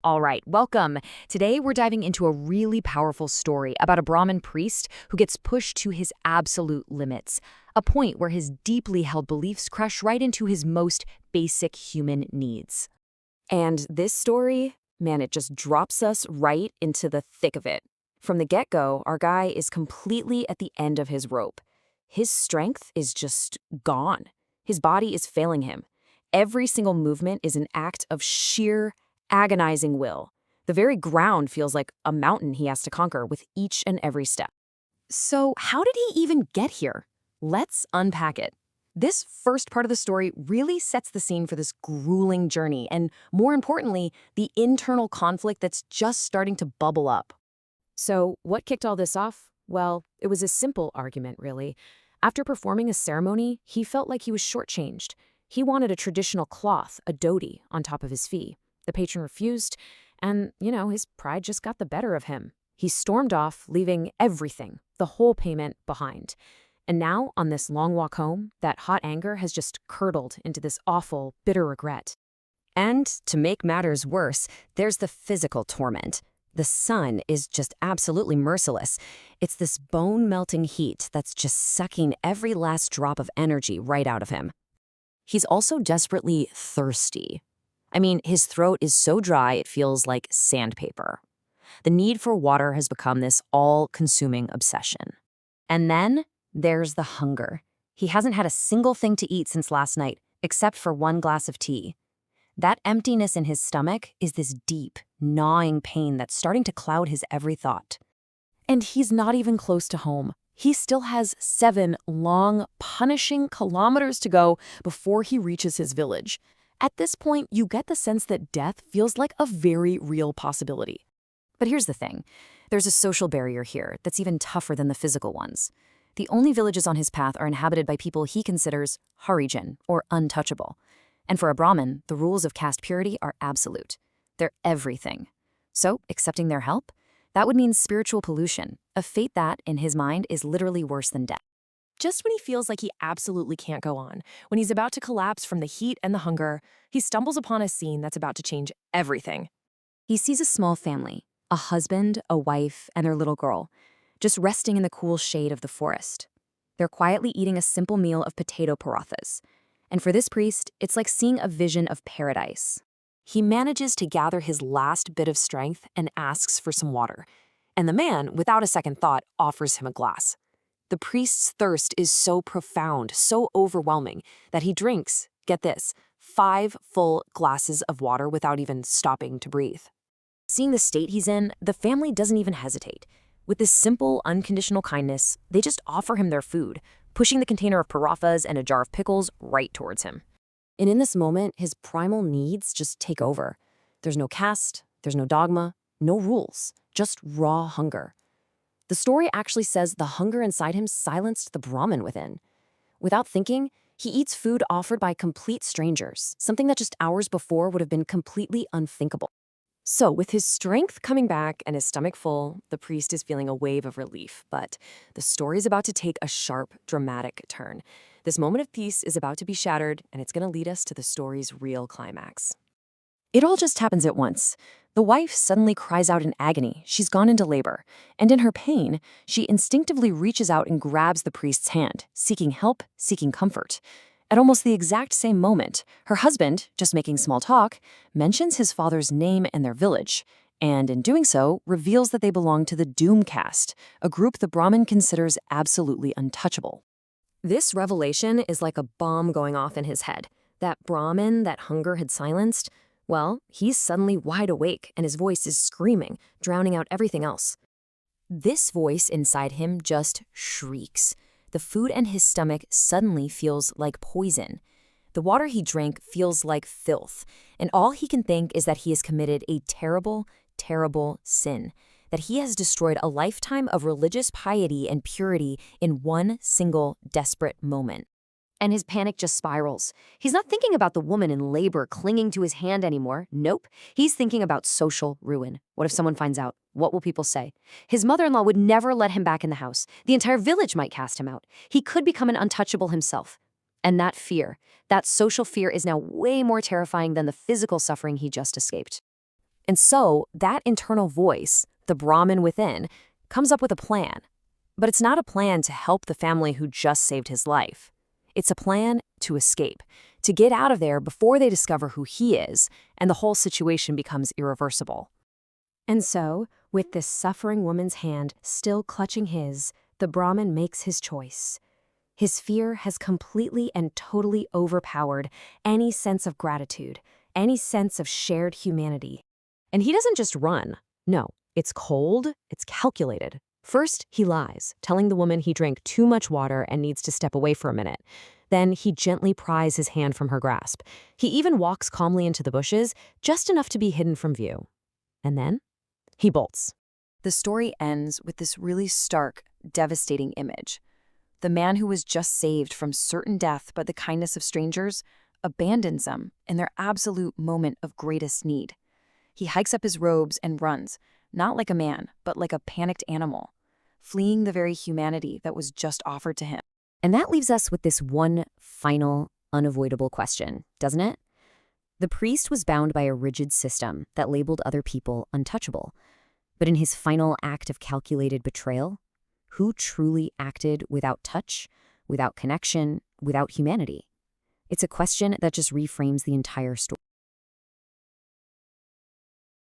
All right, welcome. Today we're diving into a really powerful story about a Brahmin priest who gets pushed to his absolute limits, a point where his deeply held beliefs crush right into his most basic human needs. And this story, man, it just drops us right into the thick of it. From the get-go, our guy is completely at the end of his rope. His strength is just gone. His body is failing him. Every single movement is an act of sheer agonizing will. The very ground feels like a mountain he has to conquer with each and every step. So how did he even get here? Let's unpack it. This first part of the story really sets the scene for this grueling journey and, more importantly, the internal conflict that's just starting to bubble up. So what kicked all this off? Well, it was a simple argument, really. After performing a ceremony, he felt like he was shortchanged. He wanted a traditional cloth, a dhoti, on top of his fee. The patron refused, and, his pride just got the better of him. He stormed off, leaving everything, the whole payment, behind. And now, on this long walk home, that hot anger has just curdled into this awful, bitter regret. And to make matters worse, there's the physical torment. The sun is just absolutely merciless. It's this bone-melting heat that's just sucking every last drop of energy right out of him. He's also desperately thirsty. I mean, his throat is so dry it feels like sandpaper. The need for water has become this all-consuming obsession. And then there's the hunger. He hasn't had a single thing to eat since last night, except for one glass of tea. That emptiness in his stomach is this deep, gnawing pain that's starting to cloud his every thought. And he's not even close to home. He still has 7 long, punishing kilometers to go before he reaches his village. At this point, you get the sense that death feels like a very real possibility. But here's the thing. There's a social barrier here that's even tougher than the physical ones. The only villages on his path are inhabited by people he considers Harijan, or untouchable. And for a Brahmin, the rules of caste purity are absolute. They're everything. So, accepting their help? That would mean spiritual pollution, a fate that, in his mind, is literally worse than death. Just when he feels like he absolutely can't go on, when he's about to collapse from the heat and the hunger, he stumbles upon a scene that's about to change everything. He sees a small family, a husband, a wife, and their little girl, just resting in the cool shade of the forest. They're quietly eating a simple meal of potato parathas. And for this priest, it's like seeing a vision of paradise. He manages to gather his last bit of strength and asks for some water. And the man, without a second thought, offers him a glass. The priest's thirst is so profound, so overwhelming, that he drinks, get this, 5 full glasses of water without even stopping to breathe. Seeing the state he's in, the family doesn't even hesitate. With this simple, unconditional kindness, they just offer him their food, pushing the container of parathas and a jar of pickles right towards him. And in this moment, his primal needs just take over. There's no caste, there's no dogma, no rules, just raw hunger. The story actually says the hunger inside him silenced the Brahmin within. Without thinking, he eats food offered by complete strangers, something that just hours before would have been completely unthinkable. So, with his strength coming back and his stomach full, the priest is feeling a wave of relief, but the story's about to take a sharp, dramatic turn. This moment of peace is about to be shattered, and it's going to lead us to the story's real climax. It all just happens at once. The wife suddenly cries out in agony. She's gone into labor, and in her pain, she instinctively reaches out and grabs the priest's hand, seeking help, seeking comfort. At almost the exact same moment, her husband, just making small talk, mentions his father's name and their village, and in doing so, reveals that they belong to the Doom caste, a group the Brahmin considers absolutely untouchable. This revelation is like a bomb going off in his head. That Brahmin that hunger had silenced, well, he's suddenly wide awake and his voice is screaming, drowning out everything else. This voice inside him just shrieks. The food in his stomach suddenly feels like poison. The water he drank feels like filth, and all he can think is that he has committed a terrible, terrible sin, that he has destroyed a lifetime of religious piety and purity in one single desperate moment. And his panic just spirals. He's not thinking about the woman in labor clinging to his hand anymore. Nope. He's thinking about social ruin. What if someone finds out? What will people say? His mother-in-law would never let him back in the house. The entire village might cast him out. He could become an untouchable himself. And that fear, that social fear, is now way more terrifying than the physical suffering he just escaped. And so that internal voice, the Brahmin within, comes up with a plan. But it's not a plan to help the family who just saved his life. It's a plan to escape, to get out of there before they discover who he is, and the whole situation becomes irreversible. And so, with this suffering woman's hand still clutching his, the Brahmin makes his choice. His fear has completely and totally overpowered any sense of gratitude, any sense of shared humanity. And he doesn't just run. No, it's cold, it's calculated. First, he lies, telling the woman he drank too much water and needs to step away for a minute. Then he gently pries his hand from her grasp. He even walks calmly into the bushes, just enough to be hidden from view. And then he bolts. The story ends with this really stark, devastating image. The man who was just saved from certain death by the kindness of strangers abandons them in their absolute moment of greatest need. He hikes up his robes and runs, not like a man, but like a panicked animal, fleeing the very humanity that was just offered to him. And that leaves us with this one final, unavoidable question, doesn't it? The priest was bound by a rigid system that labeled other people untouchable. But in his final act of calculated betrayal, who truly acted without touch, without connection, without humanity? It's a question that just reframes the entire story.